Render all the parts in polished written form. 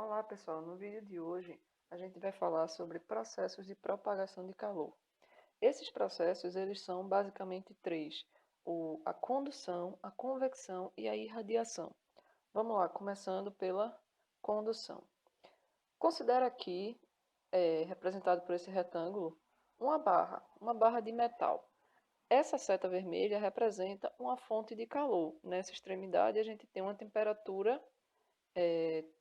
Olá pessoal, no vídeo de hoje a gente vai falar sobre processos de propagação de calor. Esses processos eles são basicamente três: a condução, a convecção e a irradiação. Vamos lá, começando pela condução. Considera aqui, representado por esse retângulo, uma barra de metal. Essa seta vermelha representa uma fonte de calor. Nessa extremidade a gente tem uma temperatura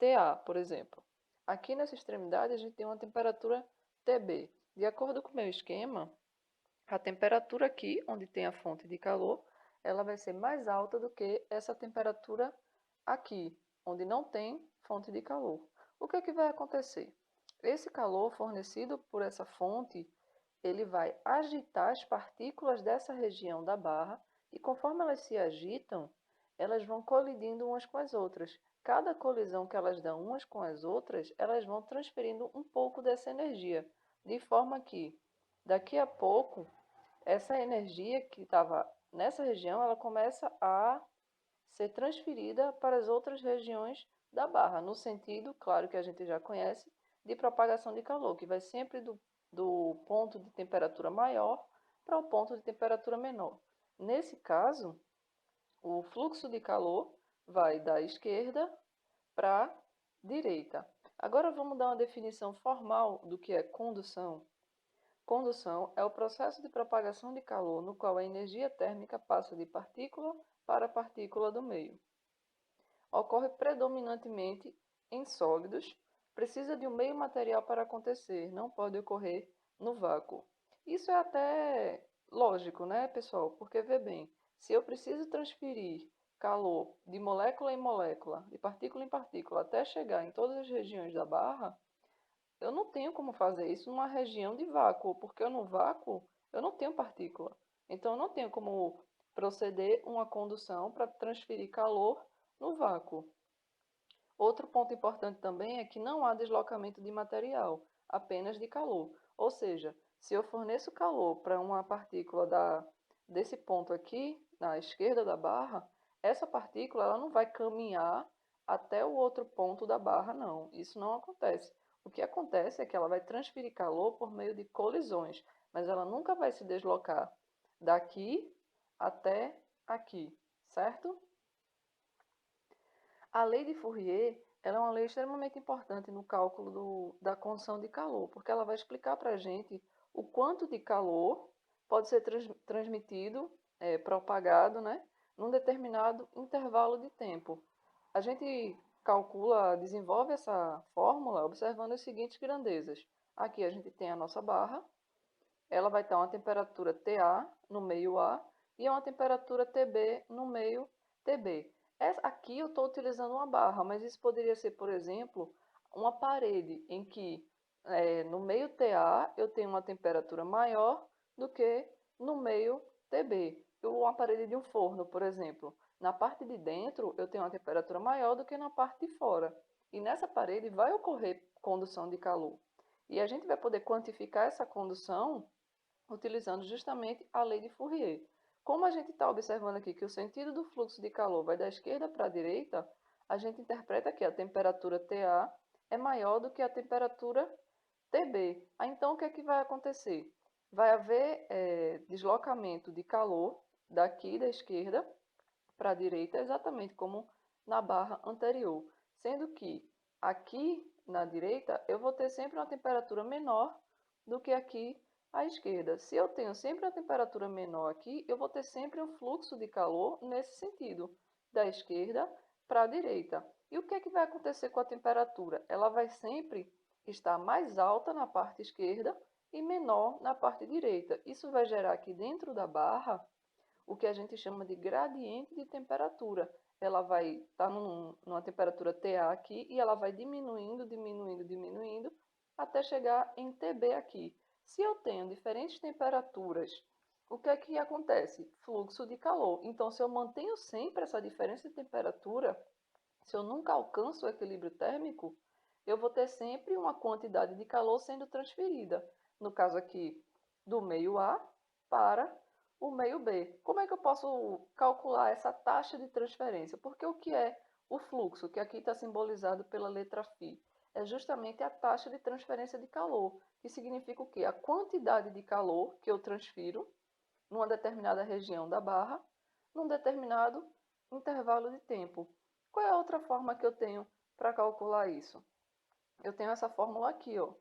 TA, por exemplo. Aqui nessa extremidade a gente tem uma temperatura TB. De acordo com o meu esquema, a temperatura aqui, onde tem a fonte de calor, ela vai ser mais alta do que essa temperatura aqui, onde não tem fonte de calor. O que é que vai acontecer? Esse calor fornecido por essa fonte, ele vai agitar as partículas dessa região da barra e conforme elas se agitam, elas vão colidindo umas com as outras. Cada colisão que elas dão umas com as outras, elas vão transferindo um pouco dessa energia, de forma que daqui a pouco essa energia que estava nessa região, ela começa a ser transferida para as outras regiões da barra, no sentido, claro que a gente já conhece, de propagação de calor, que vai sempre do ponto de temperatura maior para o ponto de temperatura menor. Nesse caso, o fluxo de calor vai da esquerda para a direita. Agora vamos dar uma definição formal do que é condução. Condução é o processo de propagação de calor no qual a energia térmica passa de partícula para partícula do meio. Ocorre predominantemente em sólidos, precisa de um meio material para acontecer, não pode ocorrer no vácuo. Isso é até lógico, né, pessoal? Porque vê bem, se eu preciso transferir calor de molécula em molécula, de partícula em partícula, até chegar em todas as regiões da barra, eu não tenho como fazer isso numa região de vácuo, porque no vácuo eu não tenho partícula. Então eu não tenho como proceder uma condução para transferir calor no vácuo. Outro ponto importante também é que não há deslocamento de material, apenas de calor. Ou seja, se eu forneço calor para uma partícula desse ponto aqui, na esquerda da barra, essa partícula ela não vai caminhar até o outro ponto da barra, não. Isso não acontece. O que acontece é que ela vai transferir calor por meio de colisões, mas ela nunca vai se deslocar daqui até aqui, certo? A lei de Fourier, ela é uma lei extremamente importante no cálculo da condução de calor, porque ela vai explicar para a gente o quanto de calor pode ser transmitido, propagado, né, num determinado intervalo de tempo. A gente calcula, desenvolve essa fórmula observando as seguintes grandezas. Aqui a gente tem a nossa barra, ela vai estar uma temperatura TA no meio A e uma temperatura TB no meio TB. Aqui eu estou utilizando uma barra, mas isso poderia ser, por exemplo, uma parede em que no meio TA eu tenho uma temperatura maior do que no meio TB. Ou uma parede de um forno, por exemplo. Na parte de dentro eu tenho uma temperatura maior do que na parte de fora. E nessa parede vai ocorrer condução de calor. E a gente vai poder quantificar essa condução utilizando justamente a lei de Fourier. Como a gente está observando aqui que o sentido do fluxo de calor vai da esquerda para a direita, a gente interpreta que a temperatura TA é maior do que a temperatura TB. Então, o que é que vai acontecer? Vai haver deslocamento de calor daqui da esquerda para a direita, exatamente como na barra anterior. Sendo que aqui na direita eu vou ter sempre uma temperatura menor do que aqui à esquerda. Se eu tenho sempre uma temperatura menor aqui, eu vou ter sempre um fluxo de calor nesse sentido, da esquerda para a direita. E o que é que vai acontecer com a temperatura? Ela vai sempre estar mais alta na parte esquerda e menor na parte direita. Isso vai gerar aqui dentro da barra o que a gente chama de gradiente de temperatura. Ela vai estar numa temperatura TA aqui e ela vai diminuindo, diminuindo, diminuindo até chegar em TB aqui. Se eu tenho diferentes temperaturas, o que é que acontece? Fluxo de calor. Então, se eu mantenho sempre essa diferença de temperatura, se eu nunca alcanço o equilíbrio térmico, eu vou ter sempre uma quantidade de calor sendo transferida. No caso aqui, do meio A para o meio B. Como é que eu posso calcular essa taxa de transferência? Porque o que é O fluxo, que aqui está simbolizado pela letra φ, é justamente a taxa de transferência de calor, que significa o quê? A quantidade de calor que eu transfiro numa determinada região da barra, num determinado intervalo de tempo. Qual é a outra forma que eu tenho para calcular isso? Eu tenho essa fórmula aqui, ó.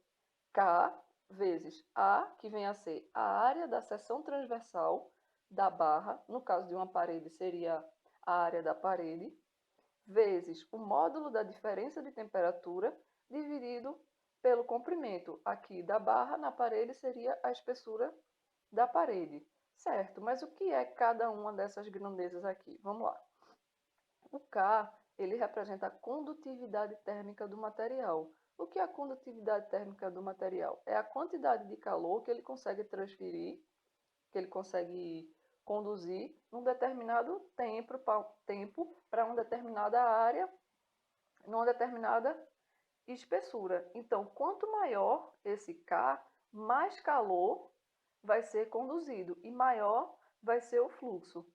K vezes A, que vem a ser a área da seção transversal da barra, no caso de uma parede seria a área da parede, vezes o módulo da diferença de temperatura dividido pelo comprimento. Aqui da barra na parede seria a espessura da parede. Certo, mas o que é cada uma dessas grandezas aqui? Vamos lá. O K, ele representa a condutividade térmica do material. O que é a condutividade térmica do material? É a quantidade de calor que ele consegue transferir, que ele consegue conduzir num determinado tempo para uma determinada área, numa determinada espessura. Então, quanto maior esse K, mais calor vai ser conduzido e maior vai ser o fluxo.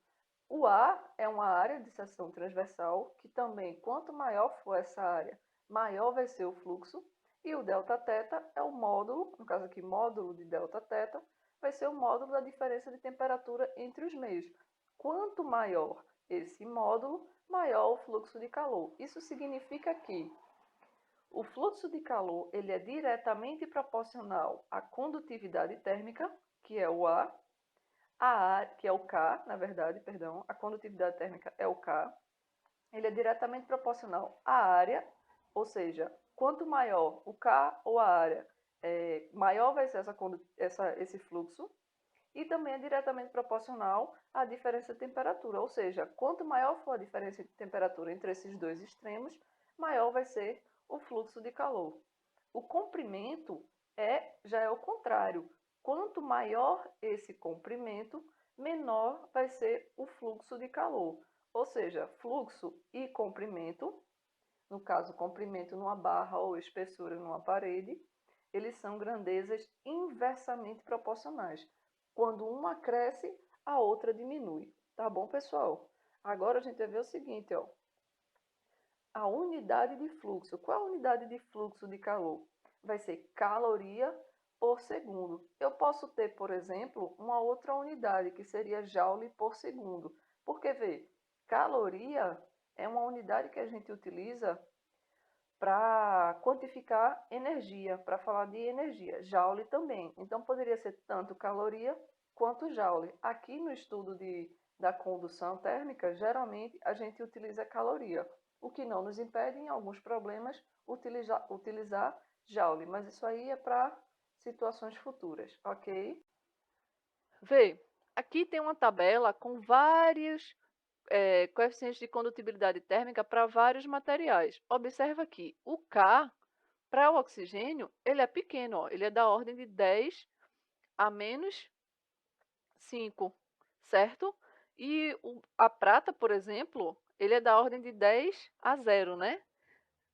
O A é uma área de seção transversal que também, quanto maior for essa área, maior vai ser o fluxo. E o Δθ é o módulo, no caso aqui, módulo de Δθ, vai ser o módulo da diferença de temperatura entre os meios. Quanto maior esse módulo, maior o fluxo de calor. Isso significa que o fluxo de calor ele é diretamente proporcional à condutividade térmica, que é o A, que é o K, na verdade, perdão, a condutividade térmica é o K, ele é diretamente proporcional à área, ou seja, quanto maior o K ou a área, maior vai ser esse fluxo, e também é diretamente proporcional à diferença de temperatura, ou seja, quanto maior for a diferença de temperatura entre esses dois extremos, maior vai ser o fluxo de calor. O comprimento já é o contrário. Quanto maior esse comprimento, menor vai ser o fluxo de calor. Ou seja, fluxo e comprimento, no caso, comprimento numa barra ou espessura numa parede, eles são grandezas inversamente proporcionais. Quando uma cresce, a outra diminui. Tá bom, pessoal? Agora a gente vai ver o seguinte, ó. A unidade de fluxo. Qual é a unidade de fluxo de calor? Vai ser caloria por segundo. Eu posso ter, por exemplo, uma outra unidade, que seria joule por segundo. Porque, vê, caloria é uma unidade que a gente utiliza para quantificar energia, para falar de energia. Joule também. Então, poderia ser tanto caloria quanto joule. Aqui no estudo da condução térmica, geralmente a gente utiliza caloria, o que não nos impede, em alguns problemas, utilizar joule. Mas isso aí é para situações futuras, ok? Vê, aqui tem uma tabela com vários coeficientes de condutibilidade térmica para vários materiais. Observa aqui, o K, para o oxigênio, ele é pequeno, ó, ele é da ordem de 10 a menos 5, certo? E a prata, por exemplo, ele é da ordem de 10 a 0, né?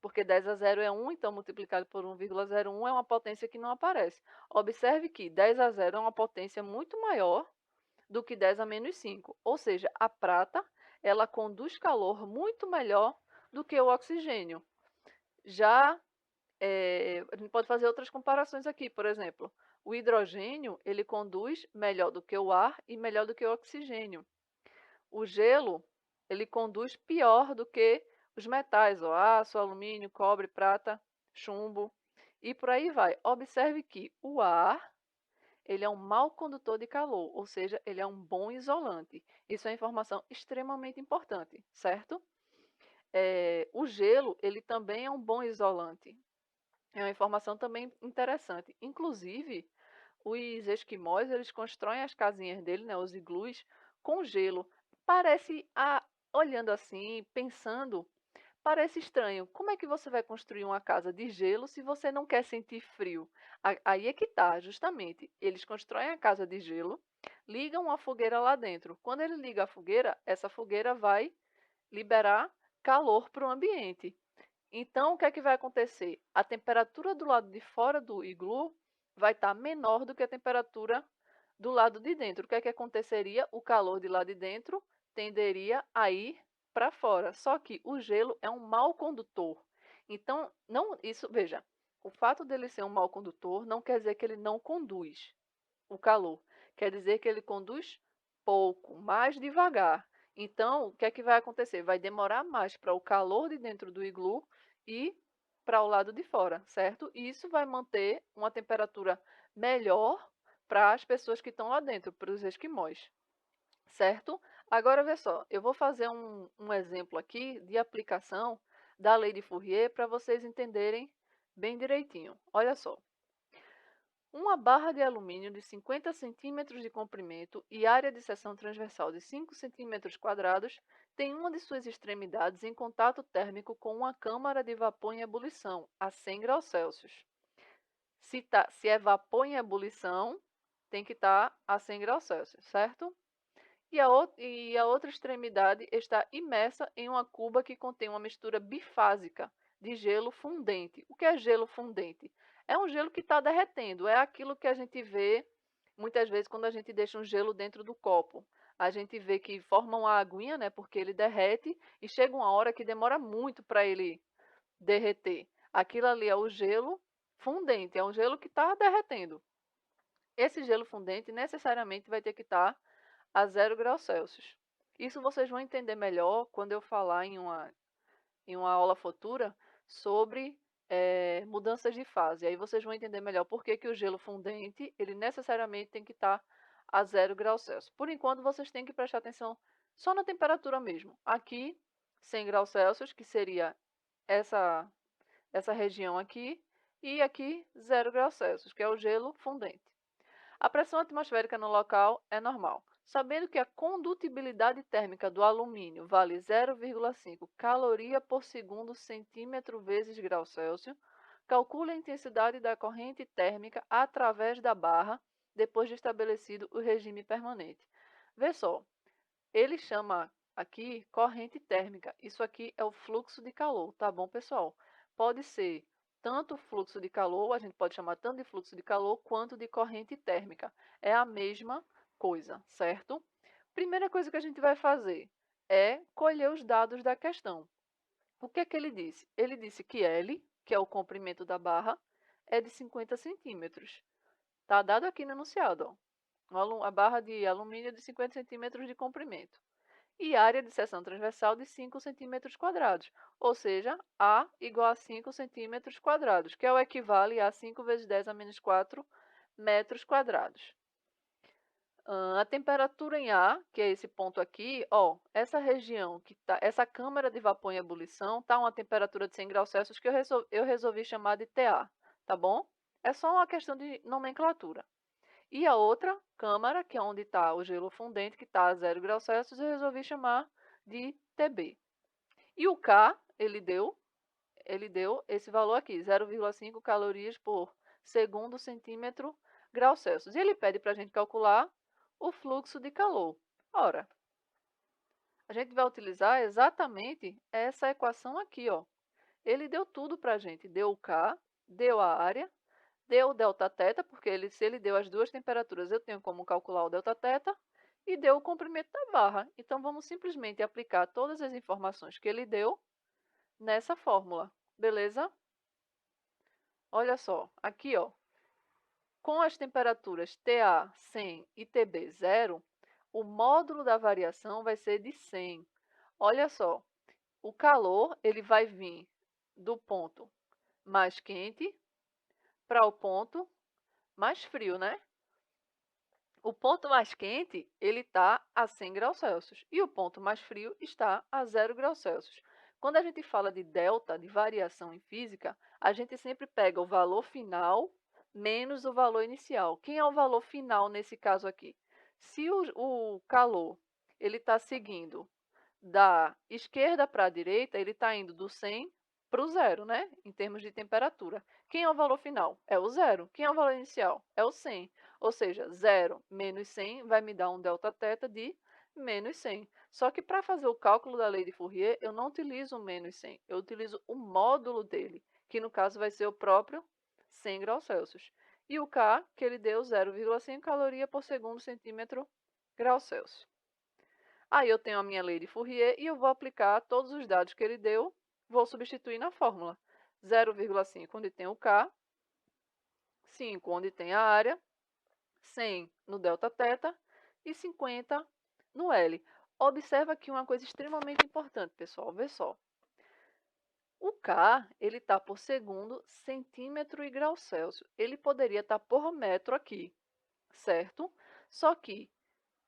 Porque 10 a 0 é 1, então multiplicado por 1,01 é uma potência que não aparece. Observe que 10 a 0 é uma potência muito maior do que 10 a menos 5. Ou seja, a prata ela conduz calor muito melhor do que o oxigênio. Já a gente pode fazer outras comparações aqui, por exemplo, o hidrogênio ele conduz melhor do que o ar e melhor do que o oxigênio. O gelo ele conduz pior do que os metais, o aço, alumínio, cobre, prata, chumbo e por aí vai. Observe que o ar ele é um mau condutor de calor, ou seja, ele é um bom isolante. Isso é informação extremamente importante, certo? O gelo, ele também é um bom isolante. É uma informação também interessante. Inclusive, os esquimós, eles constroem as casinhas dele, né, os iglus, com gelo. Parece, olhando assim, pensando, parece estranho. Como é que você vai construir uma casa de gelo se você não quer sentir frio? Aí é que tá, justamente. Eles constroem a casa de gelo, ligam uma fogueira lá dentro. Quando ele liga a fogueira, essa fogueira vai liberar calor para o ambiente. Então, o que é que vai acontecer? A temperatura do lado de fora do iglu vai estar menor do que a temperatura do lado de dentro. O que é que aconteceria? O calor de lá de dentro tenderia a ir para fora. Só que o gelo é um mau condutor. Então, veja, o fato dele ser um mau condutor não quer dizer que ele não conduz o calor. Quer dizer que ele conduz pouco, mais devagar. Então, o que é que vai acontecer? Vai demorar mais para o calor de dentro do iglu ir para o lado de fora, certo? E isso vai manter uma temperatura melhor para as pessoas que estão lá dentro, para os esquimós, certo? Agora, vê só, eu vou fazer um exemplo aqui de aplicação da lei de Fourier para vocês entenderem bem direitinho. Olha só. Uma barra de alumínio de 50 centímetros de comprimento e área de seção transversal de 5 centímetros quadrados tem uma de suas extremidades em contato térmico com uma câmara de vapor em ebulição, a 100 graus Celsius. Se é vapor em ebulição, tem que estar a 100 graus Celsius, certo? E a outra extremidade está imersa em uma cuba que contém uma mistura bifásica de gelo fundente. O que é gelo fundente? É um gelo que está derretendo, é aquilo que a gente vê muitas vezes quando a gente deixa um gelo dentro do copo. A gente vê que forma uma aguinha, né, porque ele derrete e chega uma hora que demora muito para ele derreter. Aquilo ali é o gelo fundente, é um gelo que está derretendo. Esse gelo fundente necessariamente vai ter que estar a 0 graus Celsius. Isso vocês vão entender melhor quando eu falar em uma aula futura sobre mudanças de fase. Aí vocês vão entender melhor por que, que o gelo fundente ele necessariamente tem que estar a 0 graus Celsius. Por enquanto, vocês têm que prestar atenção só na temperatura mesmo. Aqui, 100 graus Celsius, que seria essa região aqui, e aqui 0 graus Celsius, que é o gelo fundente. A pressão atmosférica no local é normal. Sabendo que a condutibilidade térmica do alumínio vale 0,5 caloria por segundo centímetro vezes grau Celsius, calcule a intensidade da corrente térmica através da barra, depois de estabelecido o regime permanente. Vê só, ele chama aqui corrente térmica. Isso aqui é o fluxo de calor, tá bom, pessoal? Pode ser tanto fluxo de calor, a gente pode chamar tanto de fluxo de calor quanto de corrente térmica. É a mesma coisa, certo? Primeira coisa que a gente vai fazer é colher os dados da questão. O que é que ele disse? Ele disse que L, que é o comprimento da barra, é de 50 centímetros. Está dado aqui no enunciado, ó. A barra de alumínio de 50 centímetros de comprimento e área de seção transversal de 5 centímetros quadrados, ou seja, A igual a 5 centímetros quadrados, que é o equivale a 5 vezes 10 a menos 4 metros quadrados. A temperatura em A, que é esse ponto aqui, ó, essa região, essa câmara de vapor em ebulição, está uma temperatura de 100 graus Celsius que eu resolvi chamar de TA, tá bom? É só uma questão de nomenclatura. E a outra câmara, que é onde está o gelo fundente, que está a 0 graus Celsius, eu resolvi chamar de TB. E o K, ele deu esse valor aqui, 0,5 calorias por segundo centímetro graus Celsius. E ele pede para a gente calcular o fluxo de calor. Ora, a gente vai utilizar exatamente essa equação aqui, ó. Ele deu tudo para a gente, deu o K, deu a área, deu o delta θ, porque se ele deu as duas temperaturas, eu tenho como calcular o delta θ, e deu o comprimento da barra. Então, vamos simplesmente aplicar todas as informações que ele deu nessa fórmula, beleza? Olha só, aqui, ó, com as temperaturas TA 100 e TB 0, o módulo da variação vai ser de 100. Olha só, o calor ele vai vir do ponto mais quente para o ponto mais frio, né? O ponto mais quente ele está a 100 graus Celsius e o ponto mais frio está a 0 graus Celsius. Quando a gente fala de delta, de variação em física, a gente sempre pega o valor final menos o valor inicial. Quem é o valor final nesse caso aqui? Se o calor ele está seguindo da esquerda para a direita, ele está indo do 100 para o zero, né? Em termos de temperatura. Quem é o valor final? É o zero. Quem é o valor inicial? É o 100. Ou seja, 0 menos 100 vai me dar um delta θ de menos 100. Só que para fazer o cálculo da lei de Fourier, eu não utilizo o menos 100. Eu utilizo o módulo dele, que no caso vai ser o próprio 100 graus Celsius. E o K, que ele deu 0,5 caloria por segundo centímetro graus Celsius. Aí eu tenho a minha lei de Fourier e eu vou aplicar todos os dados que ele deu, vou substituir na fórmula. 0,5 onde tem o K, 5 onde tem a área, 100 no Δθ e 50 no L. Observa aqui uma coisa extremamente importante, pessoal. Vê só. O K, ele está por segundo, centímetro e grau Celsius. Ele poderia estar por metro aqui, certo? Só que,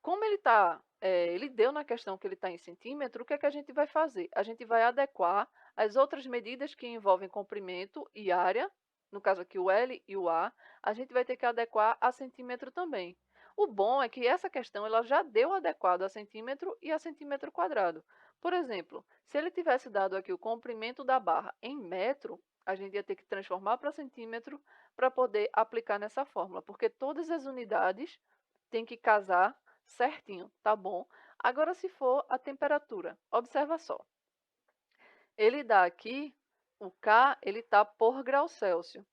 como ele deu na questão que ele está em centímetro, o que é que a gente vai fazer? A gente vai adequar as outras medidas que envolvem comprimento e área, no caso aqui o L e o A gente vai ter que adequar a centímetro também. O bom é que essa questão ela já deu adequado a centímetro e a centímetro quadrado. Por exemplo, se ele tivesse dado aqui o comprimento da barra em metro, a gente ia ter que transformar para centímetro para poder aplicar nessa fórmula, porque todas as unidades têm que casar certinho, tá bom? Agora, se for a temperatura, observa só. Ele dá aqui, o K, ele está por grau Celsius.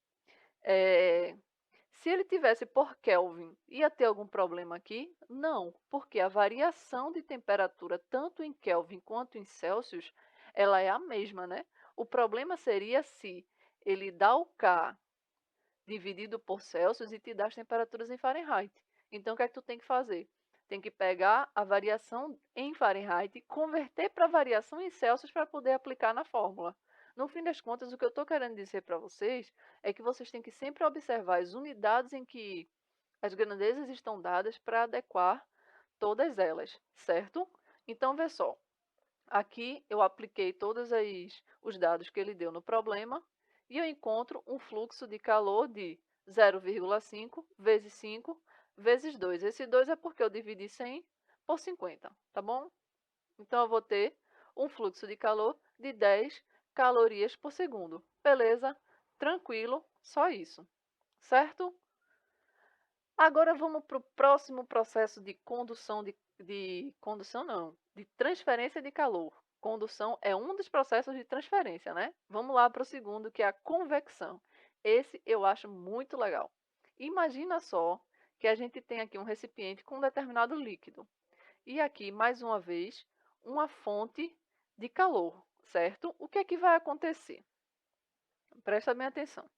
Se ele tivesse por Kelvin, ia ter algum problema aqui? Não, porque a variação de temperatura, tanto em Kelvin quanto em Celsius, ela é a mesma, né? O problema seria se ele dá o K dividido por Celsius e te dá as temperaturas em Fahrenheit. Então, o que é que tu tem que fazer? Tem que pegar a variação em Fahrenheit e converter para a variação em Celsius para poder aplicar na fórmula. No fim das contas, o que eu estou querendo dizer para vocês é que vocês têm que sempre observar as unidades em que as grandezas estão dadas para adequar todas elas, certo? Então, vê só. Aqui eu apliquei todos os dados que ele deu no problema e eu encontro um fluxo de calor de 0,5 vezes 5 vezes 2. Esse 2 é porque eu dividi 100 por 50, tá bom? Então eu vou ter um fluxo de calor de 10 calorias por segundo. Beleza? Tranquilo, só isso. Certo? Agora vamos para o próximo processo de condução de condução não, de transferência de calor. Condução é um dos processos de transferência, né? Vamos lá para o segundo, que é a convecção. Esse eu acho muito legal. Imagina só que a gente tem aqui um recipiente com um determinado líquido. E aqui, mais uma vez, uma fonte de calor, certo? O que é que vai acontecer? Presta bem atenção.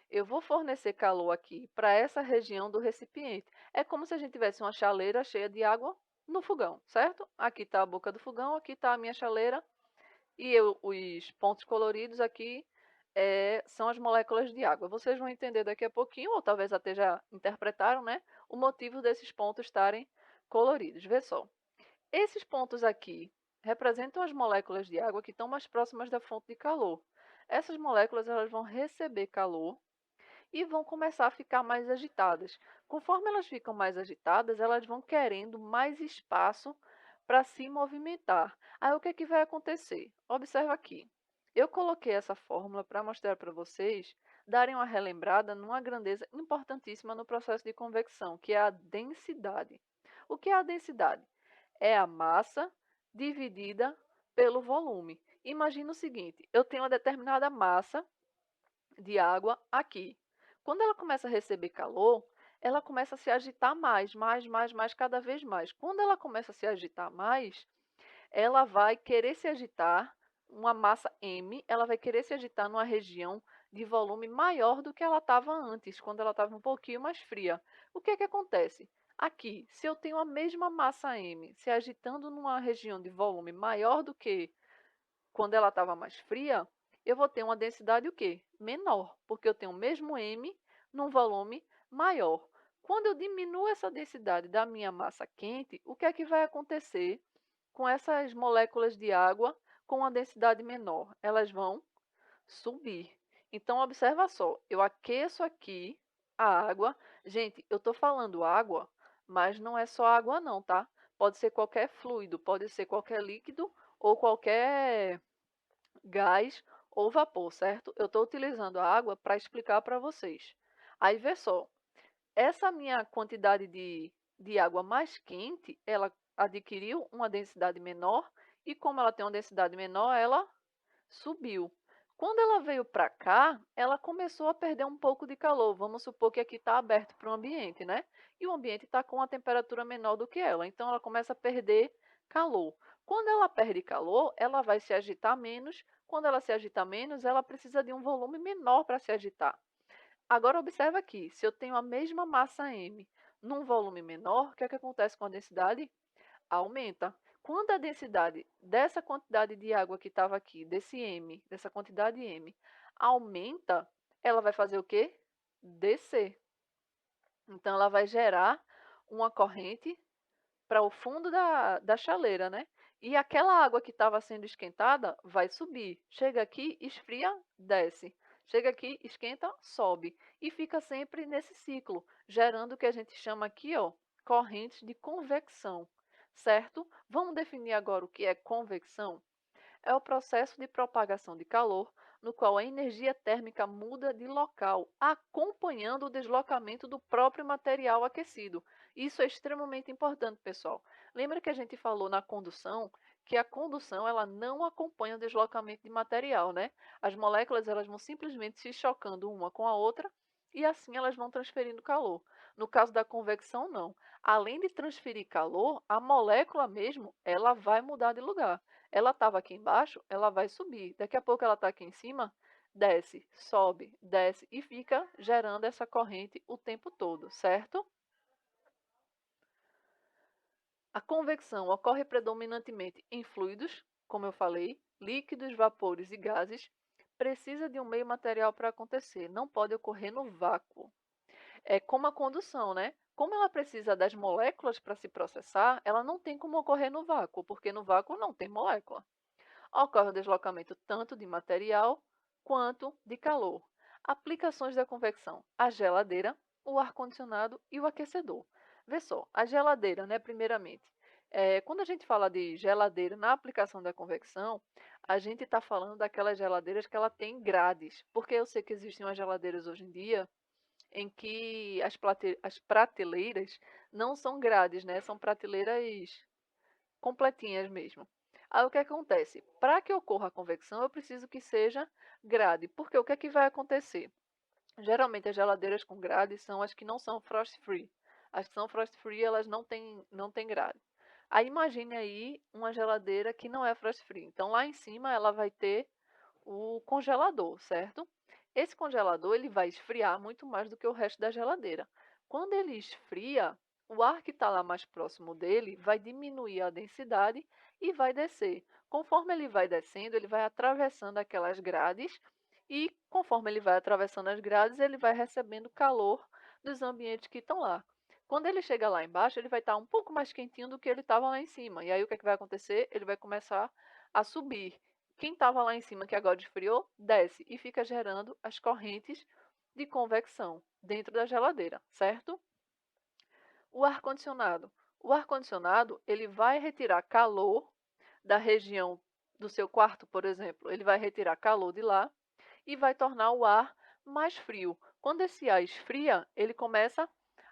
Eu vou fornecer calor aqui para essa região do recipiente. É como se a gente tivesse uma chaleira cheia de água no fogão, certo? Aqui está a boca do fogão, aqui está a minha chaleira e os pontos coloridos aqui são as moléculas de água. Vocês vão entender daqui a pouquinho, ou talvez até já interpretaram, né? O motivo desses pontos estarem coloridos. Vê só. Esses pontos aqui representam as moléculas de água que estão mais próximas da fonte de calor. Essas moléculas elas vão receber calor e vão começar a ficar mais agitadas. Conforme elas ficam mais agitadas, elas vão querendo mais espaço para se movimentar. Aí o que é que vai acontecer? Observa aqui. Eu coloquei essa fórmula para mostrar para vocês darem uma relembrada numa grandeza importantíssima no processo de convecção, que é a densidade. O que é a densidade? É a massa dividida pelo volume. Imagina o seguinte: eu tenho uma determinada massa de água aqui. Quando ela começa a receber calor, ela começa a se agitar mais, cada vez mais. Quando ela começa a se agitar mais, ela vai querer se agitar, uma massa M, ela vai querer se agitar numa região de volume maior do que ela estava antes, quando ela estava um pouquinho mais fria. O que é que acontece? Aqui, se eu tenho a mesma massa M se agitando numa região de volume maior do que quando ela estava mais fria, eu vou ter uma densidade o quê? Menor, porque eu tenho o mesmo M num volume maior. Quando eu diminuo essa densidade da minha massa quente, o que é que vai acontecer com essas moléculas de água com uma densidade menor? Elas vão subir. Então, observa só, eu aqueço aqui a água. Gente, eu estou falando água, mas não é só água não, tá? Pode ser qualquer fluido, pode ser qualquer líquido ou qualquer gás ou vapor, certo? Eu estou utilizando a água para explicar para vocês. Aí, vê só, essa minha quantidade de água mais quente, ela adquiriu uma densidade menor e como ela tem uma densidade menor, ela subiu. Quando ela veio para cá, ela começou a perder um pouco de calor. Vamos supor que aqui está aberto para o ambiente, né? E o ambiente está com uma temperatura menor do que ela. Então, ela começa a perder Calor. Quando ela perde calor, ela vai se agitar menos. Quando ela se agita menos, ela precisa de um volume menor para se agitar. Agora observa aqui, se eu tenho a mesma massa m num volume menor, o que é que acontece com a densidade? Aumenta. Quando a densidade dessa quantidade de água que estava aqui, desse m, dessa quantidade m, aumenta, ela vai fazer o quê? Descer. Então, ela vai gerar uma corrente para o fundo da chaleira, né? E aquela água que estava sendo esquentada vai subir. Chega aqui, esfria, desce. Chega aqui, esquenta, sobe. E fica sempre nesse ciclo, gerando o que a gente chama aqui, ó, correntes de convecção, certo? Vamos definir agora o que é convecção? É o processo de propagação de calor, no qual a energia térmica muda de local, acompanhando o deslocamento do próprio material aquecido. Isso é extremamente importante, pessoal. Lembra que a gente falou na condução que a condução ela não acompanha o deslocamento de material, né? As moléculas elas vão simplesmente se chocando uma com a outra e assim elas vão transferindo calor. No caso da convecção, não. Além de transferir calor, a molécula mesmo ela vai mudar de lugar. Ela estava aqui embaixo, ela vai subir. Daqui a pouco ela está aqui em cima, desce, sobe, desce e fica gerando essa corrente o tempo todo, certo? A convecção ocorre predominantemente em fluidos, como eu falei, líquidos, vapores e gases. Precisa de um meio material para acontecer, não pode ocorrer no vácuo. É como a condução, né? Como ela precisa das moléculas para se processar, ela não tem como ocorrer no vácuo, porque no vácuo não tem molécula. Ocorre o deslocamento tanto de material quanto de calor. Aplicações da convecção: a geladeira, o ar-condicionado e o aquecedor. Vê só, a geladeira, né, primeiramente. Quando a gente fala de geladeira na aplicação da convecção, a gente está falando daquelas geladeiras que ela tem grades, porque eu sei que existem umas geladeiras hoje em dia em que as prateleiras não são grades, né? São prateleiras completinhas mesmo. Aí o que acontece? Para que ocorra a convecção, eu preciso que seja grade, porque o que é que vai acontecer? Geralmente as geladeiras com grade são as que não são frost free. As que são frost free, elas não têm grade. Aí imagine aí uma geladeira que não é frost free. Então lá em cima ela vai ter o congelador, certo? Esse congelador ele vai esfriar muito mais do que o resto da geladeira. Quando ele esfria, o ar que está lá mais próximo dele vai diminuir a densidade e vai descer. Conforme ele vai descendo, ele vai atravessando aquelas grades e conforme ele vai atravessando as grades, ele vai recebendo calor dos ambientes que estão lá. Quando ele chega lá embaixo, ele vai estar um pouco mais quentinho do que ele estava lá em cima. E aí o que, é que vai acontecer? Ele vai começar a subir. Quem estava lá em cima, que agora esfriou, desce e fica gerando as correntes de convecção dentro da geladeira, certo? O ar-condicionado. O ar-condicionado, ele vai retirar calor da região do seu quarto, por exemplo. Ele vai retirar calor de lá e vai tornar o ar mais frio. Quando esse ar esfria, ele começa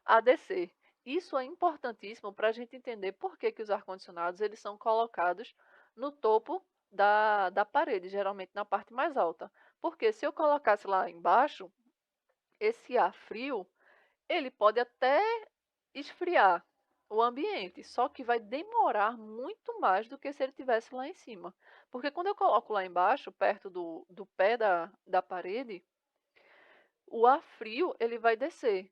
a descer. Isso é importantíssimo para a gente entender por que, que os ar-condicionados eles são colocados no topo da parede, geralmente na parte mais alta. Porque se eu colocasse lá embaixo, esse ar frio, ele pode até esfriar o ambiente, só que vai demorar muito mais do que se ele estivesse lá em cima. Porque quando eu coloco lá embaixo, perto do pé da parede, o ar frio ele vai descer.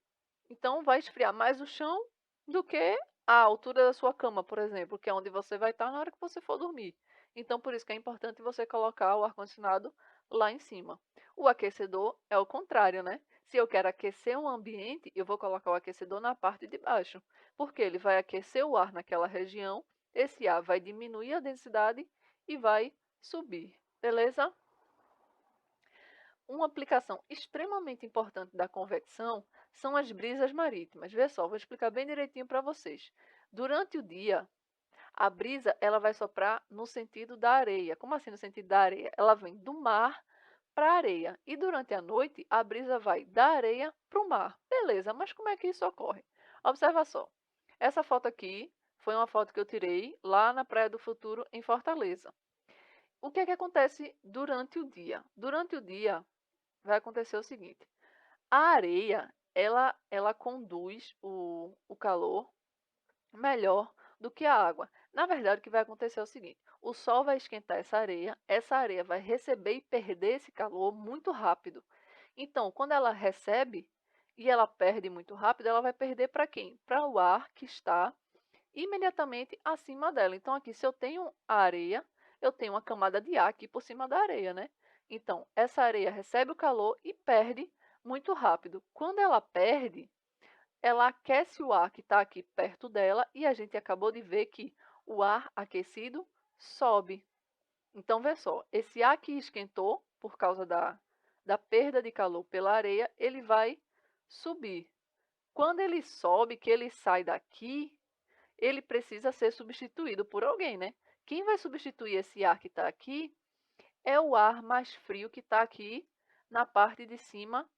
Então vai esfriar mais o chão do que a altura da sua cama, por exemplo, que é onde você vai estar na hora que você for dormir. Então por isso que é importante você colocar o ar-condicionado lá em cima. O aquecedor é o contrário, né? Se eu quero aquecer um ambiente, eu vou colocar o aquecedor na parte de baixo, porque ele vai aquecer o ar naquela região, esse ar vai diminuir a densidade e vai subir. Beleza? Uma aplicação extremamente importante da convecção são as brisas marítimas. Vê só, vou explicar bem direitinho para vocês. Durante o dia, a brisa ela vai soprar no sentido da areia. Como assim no sentido da areia? Ela vem do mar para a areia. E durante a noite, a brisa vai da areia para o mar. Beleza, mas como é que isso ocorre? Observa só. Essa foto aqui foi uma foto que eu tirei lá na Praia do Futuro, em Fortaleza. O que é que acontece durante o dia? Durante o dia, vai acontecer o seguinte: a areia ela conduz o calor melhor do que a água. Na verdade, o que vai acontecer é o seguinte: o Sol vai esquentar essa areia vai receber e perder esse calor muito rápido. Então, quando ela recebe e ela perde muito rápido, ela vai perder para quem? Para o ar que está imediatamente acima dela. Então, aqui, se eu tenho a areia, eu tenho uma camada de ar aqui por cima da areia, né? Então, essa areia recebe o calor e perde muito rápido. Quando ela perde, ela aquece o ar que está aqui perto dela e a gente acabou de ver que o ar aquecido sobe. Então, vê só, esse ar que esquentou por causa da perda de calor pela areia, ele vai subir. Quando ele sobe, que ele sai daqui, ele precisa ser substituído por alguém, né? Quem vai substituir esse ar que está aqui é o ar mais frio que está aqui na parte de cima,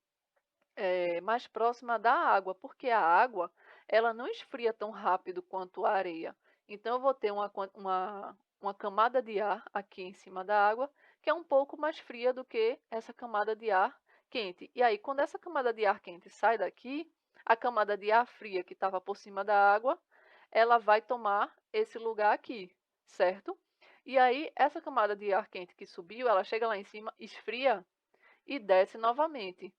mais próxima da água, porque a água ela não esfria tão rápido quanto a areia. Então, eu vou ter uma camada de ar aqui em cima da água, que é um pouco mais fria do que essa camada de ar quente. E aí, quando essa camada de ar quente sai daqui, a camada de ar fria que estava por cima da água, ela vai tomar esse lugar aqui, certo? E aí, essa camada de ar quente que subiu, ela chega lá em cima, esfria e desce novamente.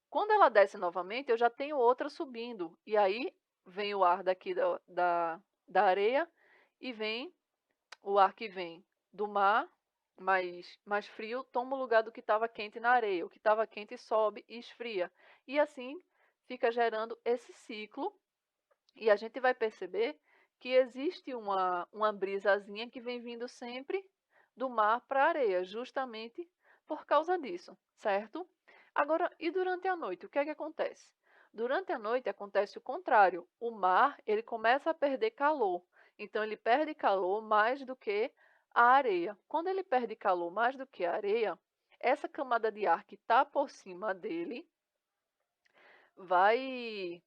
Quando ela desce novamente, eu já tenho outra subindo. E aí vem o ar daqui da areia e vem o ar que vem do mar, mais frio, toma o lugar do que estava quente na areia. O que estava quente sobe e esfria. E assim fica gerando esse ciclo. E a gente vai perceber que existe uma brisazinha que vem vindo sempre do mar para a areia, justamente por causa disso, certo? Agora, e durante a noite, o que é que acontece? Durante a noite acontece o contrário. O mar, ele começa a perder calor. Então ele perde calor mais do que a areia. Quando ele perde calor mais do que a areia, essa camada de ar que está por cima dele vai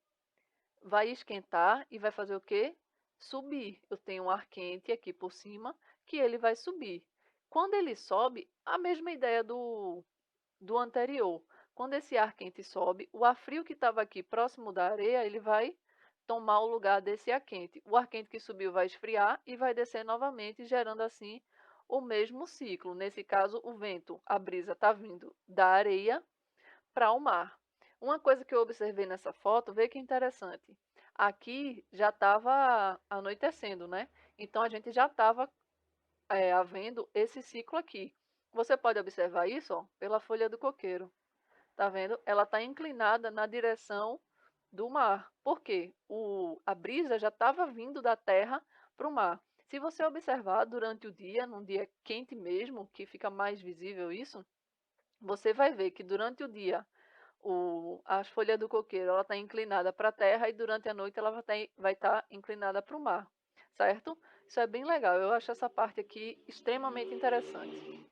vai esquentar e vai fazer o quê? Subir. Eu tenho um ar quente aqui por cima que ele vai subir. Quando ele sobe, a mesma ideia do anterior. Quando esse ar quente sobe, o ar frio que estava aqui próximo da areia, ele vai tomar o lugar desse ar quente. O ar quente que subiu vai esfriar e vai descer novamente, gerando assim o mesmo ciclo. Nesse caso, o vento, a brisa está vindo da areia para o mar. Uma coisa que eu observei nessa foto, vê que interessante. Aqui já estava anoitecendo, né? Então a gente já estava havendo esse ciclo aqui. Você pode observar isso, ó, pela folha do coqueiro. Tá vendo? Ela está inclinada na direção do mar. Por quê? A brisa já estava vindo da terra para o mar. Se você observar durante o dia, num dia quente mesmo, que fica mais visível isso, você vai ver que durante o dia a folha do coqueiro ela está inclinada para a terra e durante a noite ela vai estar inclinada para o mar, certo? Isso é bem legal. Eu acho essa parte aqui extremamente interessante.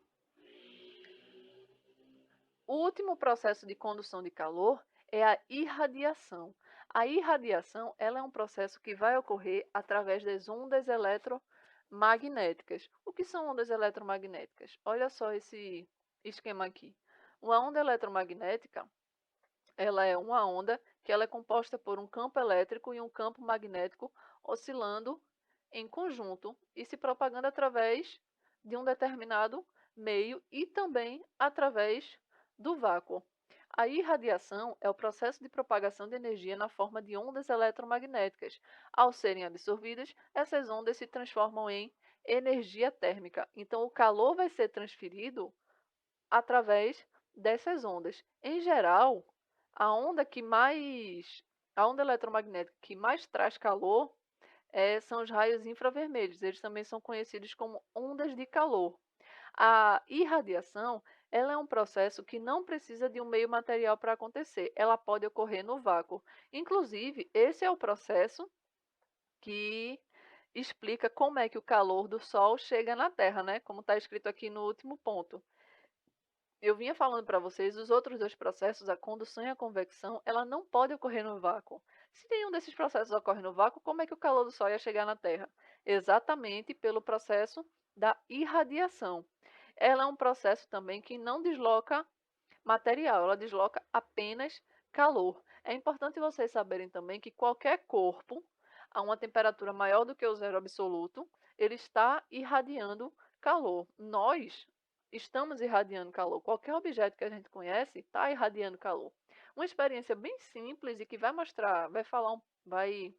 O último processo de condução de calor é a irradiação. A irradiação ela é um processo que vai ocorrer através das ondas eletromagnéticas. O que são ondas eletromagnéticas? Olha só esse esquema aqui. Uma onda eletromagnética ela é uma onda que ela é composta por um campo elétrico e um campo magnético oscilando em conjunto e se propagando através de um determinado meio e também através do vácuo. A irradiação é o processo de propagação de energia na forma de ondas eletromagnéticas. Ao serem absorvidas, essas ondas se transformam em energia térmica. Então, o calor vai ser transferido através dessas ondas. Em geral, a onda que mais a onda eletromagnética que mais traz calor são os raios infravermelhos. Eles também são conhecidos como ondas de calor. A irradiação, ela é um processo que não precisa de um meio material para acontecer. Ela pode ocorrer no vácuo. Inclusive, esse é o processo que explica como é que o calor do Sol chega na Terra, né? Como está escrito aqui no último ponto. Eu vinha falando para vocês, os outros dois processos, a condução e a convecção, ela não pode ocorrer no vácuo. Se nenhum desses processos ocorre no vácuo, como é que o calor do Sol ia chegar na Terra? Exatamente pelo processo da irradiação. Ela é um processo também que não desloca material, ela desloca apenas calor. É importante vocês saberem também que qualquer corpo, a uma temperatura maior do que o zero absoluto, ele está irradiando calor. Nós estamos irradiando calor. Qualquer objeto que a gente conhece está irradiando calor. Uma experiência bem simples e que vai mostrar, vai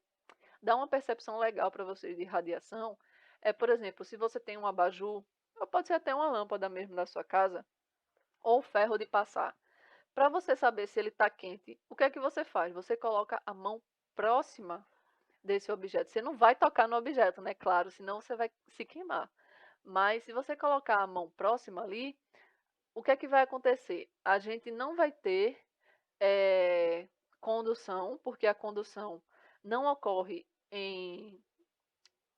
dar uma percepção legal para vocês de radiação é, por exemplo, se você tem um abajur, ou pode ser até uma lâmpada mesmo da sua casa, ou ferro de passar. Para você saber se ele está quente, o que é que você faz? Você coloca a mão próxima desse objeto. Você não vai tocar no objeto, né? Claro, senão você vai se queimar. Mas se você colocar a mão próxima ali, o que é que vai acontecer? A gente não vai ter condução, porque a condução não ocorre em.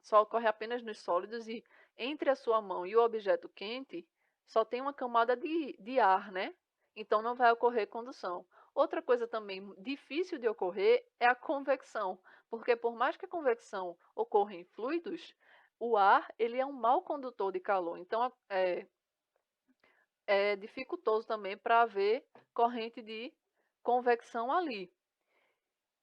Só ocorre apenas nos sólidos e entre a sua mão e o objeto quente só tem uma camada de ar, né? Então não vai ocorrer condução. Outra coisa também difícil de ocorrer é a convecção, porque por mais que a convecção ocorra em fluidos, o ar ele é um mau condutor de calor. Então é dificultoso também para haver corrente de convecção ali.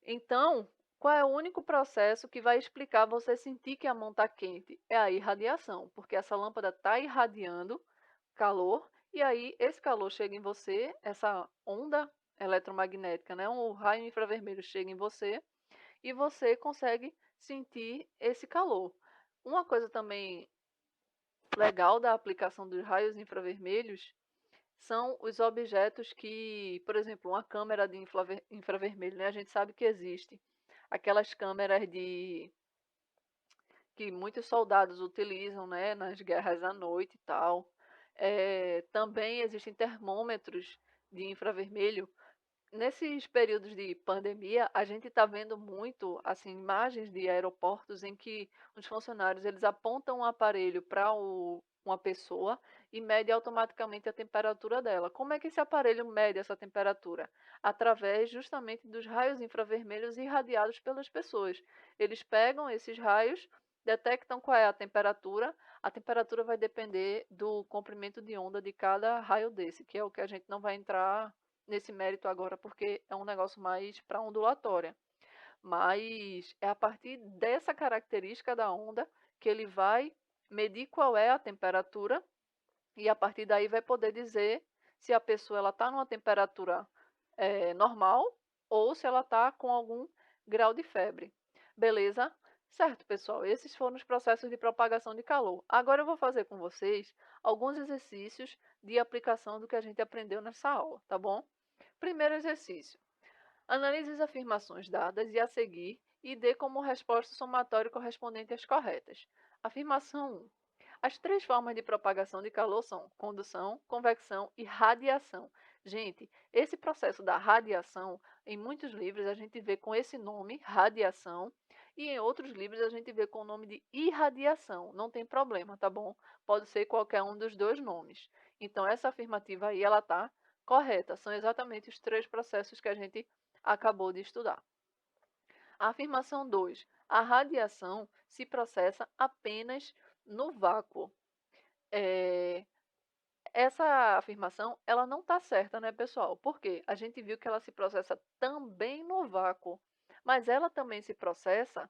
Então, qual é o único processo que vai explicar você sentir que a mão está quente? É a irradiação, porque essa lâmpada está irradiando calor e aí esse calor chega em você, essa onda eletromagnética, né, um raio infravermelho chega em você e você consegue sentir esse calor. Uma coisa também legal da aplicação dos raios infravermelhos são os objetos que, por exemplo, uma câmera de infravermelho, né? A gente sabe que existe. Aquelas câmeras que muitos soldados utilizam, né, nas guerras à noite e tal. Também existem termômetros de infravermelho. Nesses períodos de pandemia, a gente está vendo muito assim, imagens de aeroportos em que os funcionários eles apontam um aparelho para uma pessoa e mede automaticamente a temperatura dela. Como é que esse aparelho mede essa temperatura? Através justamente dos raios infravermelhos irradiados pelas pessoas. Eles pegam esses raios, detectam qual é a temperatura. A temperatura vai depender do comprimento de onda de cada raio desse, que é o que a gente não vai entrar nesse mérito agora, porque é um negócio mais para ondulatória. Mas é a partir dessa característica da onda que ele vai medir qual é a temperatura e a partir daí vai poder dizer se a pessoa está numa temperatura normal ou se ela está com algum grau de febre. Beleza? Certo, pessoal, esses foram os processos de propagação de calor. Agora eu vou fazer com vocês alguns exercícios de aplicação do que a gente aprendeu nessa aula, tá bom? Primeiro exercício. Analise as afirmações dadas e a seguir e dê como resposta o somatório correspondente às corretas. Afirmação 1. As três formas de propagação de calor são condução, convecção e radiação. Gente, esse processo da radiação, em muitos livros a gente vê com esse nome, radiação, e em outros livros a gente vê com o nome de irradiação. Não tem problema, tá bom? Pode ser qualquer um dos dois nomes. Então, essa afirmativa aí, ela está correta. São exatamente os três processos que a gente acabou de estudar. A afirmação 2. A radiação se processa apenas no vácuo. Essa afirmação ela não está certa, né, pessoal? Porque a gente viu que ela se processa também no vácuo, mas ela também se processa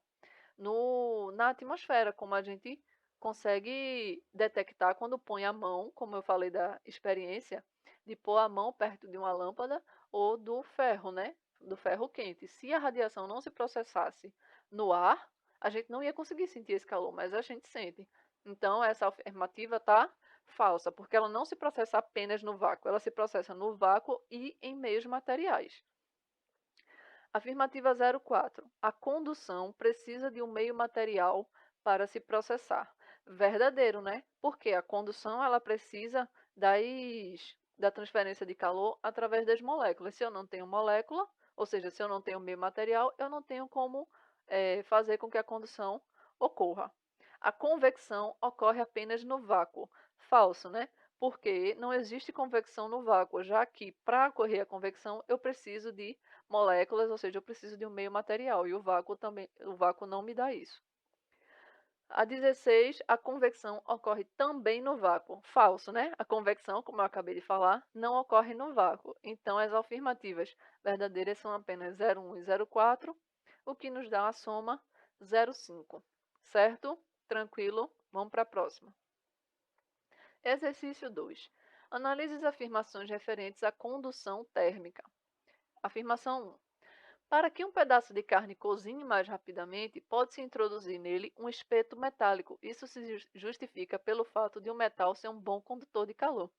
na atmosfera, como a gente consegue detectar quando põe a mão, como eu falei da experiência, de pôr a mão perto de uma lâmpada ou do ferro, né? Do ferro quente. Se a radiação não se processasse no ar, a gente não ia conseguir sentir esse calor, mas a gente sente. Então, essa afirmativa está falsa, porque ela não se processa apenas no vácuo, ela se processa no vácuo e em meios materiais. Afirmativa 04. A condução precisa de um meio material para se processar. Verdadeiro, né? Porque a condução ela precisa da transferência de calor através das moléculas. Se eu não tenho molécula, ou seja, se eu não tenho meio material, eu não tenho como fazer com que a condução ocorra. A convecção ocorre apenas no vácuo. Falso, né? Porque não existe convecção no vácuo, já que para ocorrer a convecção eu preciso de moléculas, ou seja, eu preciso de um meio material e o vácuo não me dá isso. A 16, a convecção ocorre também no vácuo. Falso, né? A convecção, como eu acabei de falar, não ocorre no vácuo. Então, as afirmativas verdadeiras são apenas 01 e 04, o que nos dá a soma 0,05. Certo? Tranquilo? Vamos para a próxima. Exercício 2. Analise as afirmações referentes à condução térmica. Afirmação 1. Para que um pedaço de carne cozinhe mais rapidamente, pode-se introduzir nele um espeto metálico. Isso se justifica pelo fato de um metal ser um bom condutor de calor.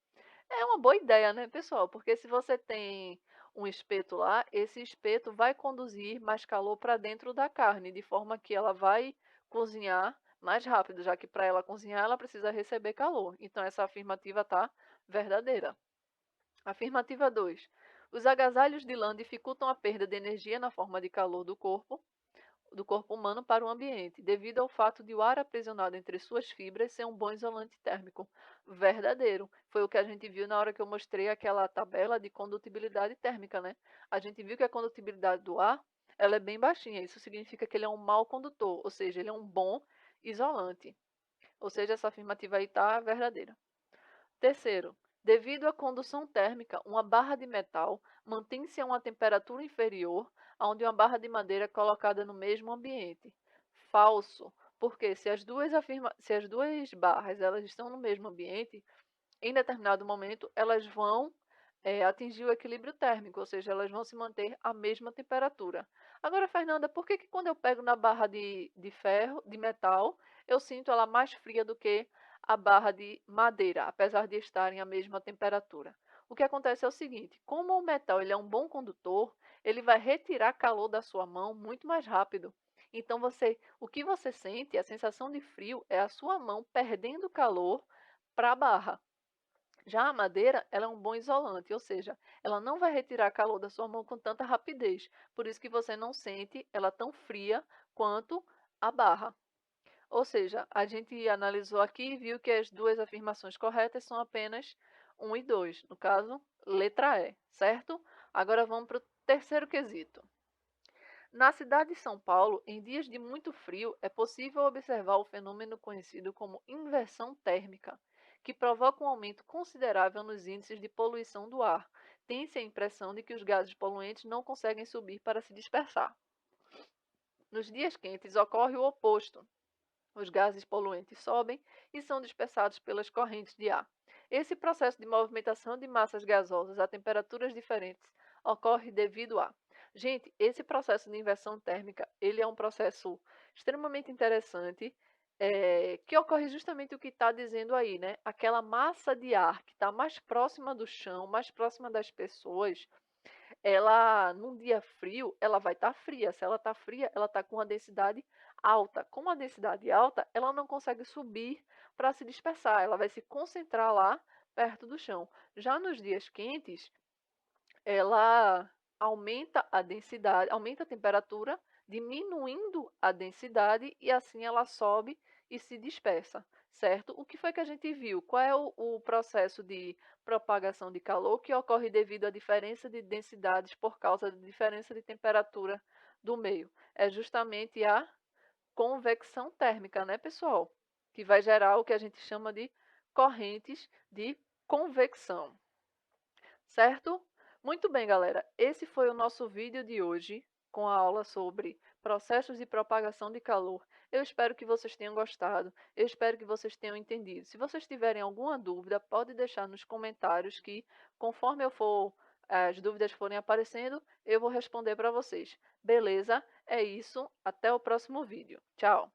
É uma boa ideia, né, pessoal? Porque se você tem um espeto lá, esse espeto vai conduzir mais calor para dentro da carne, de forma que ela vai cozinhar mais rápido, já que para ela cozinhar ela precisa receber calor. Então essa afirmativa está verdadeira. Afirmativa 2. Os agasalhos de lã dificultam a perda de energia na forma de calor do corpo humano para o ambiente, devido ao fato de o ar aprisionado entre suas fibras ser um bom isolante térmico. Verdadeiro. Foi o que a gente viu na hora que eu mostrei aquela tabela de condutibilidade térmica, né? A gente viu que a condutibilidade do ar, ela é bem baixinha. Isso significa que ele é um mau condutor, ou seja, ele é um bom isolante. Ou seja, essa afirmativa aí está verdadeira. Terceiro, devido à condução térmica, uma barra de metal mantém-se a uma temperatura inferior a de uma barra de madeira colocada no mesmo ambiente. Falso, porque se as duas barras elas estão no mesmo ambiente, em determinado momento elas vão atingir o equilíbrio térmico, ou seja, elas vão se manter à mesma temperatura. Agora, Fernanda, por que quando eu pego na barra de ferro, de metal, eu sinto ela mais fria do que a barra de madeira, apesar de estarem à mesma temperatura? O que acontece é o seguinte: como o metal ele é um bom condutor, ele vai retirar calor da sua mão muito mais rápido. Então, o que você sente, a sensação de frio, é a sua mão perdendo calor para a barra. Já a madeira, ela é um bom isolante, ou seja, ela não vai retirar calor da sua mão com tanta rapidez. Por isso que você não sente ela tão fria quanto a barra. Ou seja, a gente analisou aqui e viu que as duas afirmações corretas são apenas 1 e 2. No caso, letra E, certo? Agora vamos para o terceiro quesito. Na cidade de São Paulo, em dias de muito frio, é possível observar o fenômeno conhecido como inversão térmica, que provoca um aumento considerável nos índices de poluição do ar. Tem-se a impressão de que os gases poluentes não conseguem subir para se dispersar. Nos dias quentes ocorre o oposto. Os gases poluentes sobem e são dispersados pelas correntes de ar. Esse processo de movimentação de massas gasosas a temperaturas diferentes ocorre devido a... Gente, esse processo de inversão térmica, ele é um processo extremamente interessante, que ocorre justamente o que está dizendo aí, né? Aquela massa de ar que está mais próxima do chão, mais próxima das pessoas, ela, num dia frio, ela vai estar fria. Se ela está fria, ela está com uma densidade alta. Com uma densidade alta, ela não consegue subir para se dispersar, ela vai se concentrar lá perto do chão. Já nos dias quentes, ela aumenta a densidade, aumenta a temperatura, diminuindo a densidade e assim ela sobe e se dispersa, certo? O que foi que a gente viu? Qual é o processo de propagação de calor que ocorre devido à diferença de densidades por causa da diferença de temperatura do meio? É justamente a convecção térmica, né, pessoal? Que vai gerar o que a gente chama de correntes de convecção. Certo? Muito bem, galera. Esse foi o nosso vídeo de hoje com a aula sobre processos de propagação de calor. Eu espero que vocês tenham gostado. Eu espero que vocês tenham entendido. Se vocês tiverem alguma dúvida, pode deixar nos comentários que, conforme as dúvidas forem aparecendo, eu vou responder para vocês. Beleza? É isso. Até o próximo vídeo. Tchau!